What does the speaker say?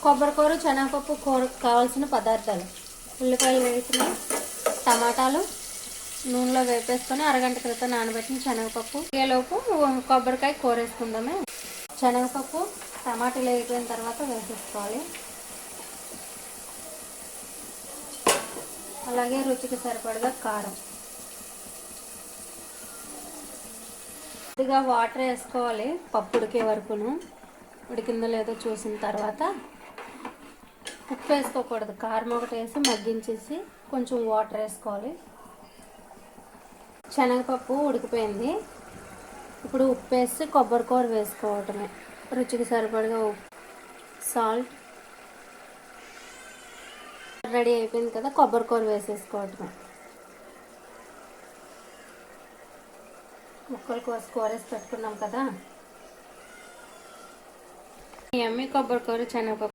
కొబ్బరికూర శనగపప్పు కూర కావాల్సిన పదార్థాలు: ఉల్లిపాయలు వేసిన, టమాటాలు నూనెలో వేపేసుకొని అరగంట క్రితం నానబెట్టిన శనగపప్పు. ఈలోపు కొబ్బరికాయ కూర వేసుకుందామే. శనగపప్పు టమాటాలు వేగిపోయిన తర్వాత వేసేసుకోవాలి. అలాగే రుచికి సరిపడగా కారం, కొద్దిగా వాటర్ వేసుకోవాలి. పప్పు ఉడికే వరకును, ఉడికిందో లేదో చూసిన తర్వాత ఉప్పు వేసుకోకూడదు. కారం ఒకటి వేసి మగ్గించేసి కొంచెం వాటర్ వేసుకోవాలి. శనగపప్పు ఉడికిపోయింది. ఇప్పుడు ఉప్పు వేసి కొబ్బరికూర వేసుకోవటమే. రుచికి సరిపడగా ఉప్పు, సాల్ట్. రెడీ అయిపోయింది కదా, కొబ్బరికూర వేసేసుకోవటమే. ముక్కలు కోసి కూరేసి పెట్టుకున్నాం కదా. యమ్మీ కొబ్బరికూర శనగపప్పు.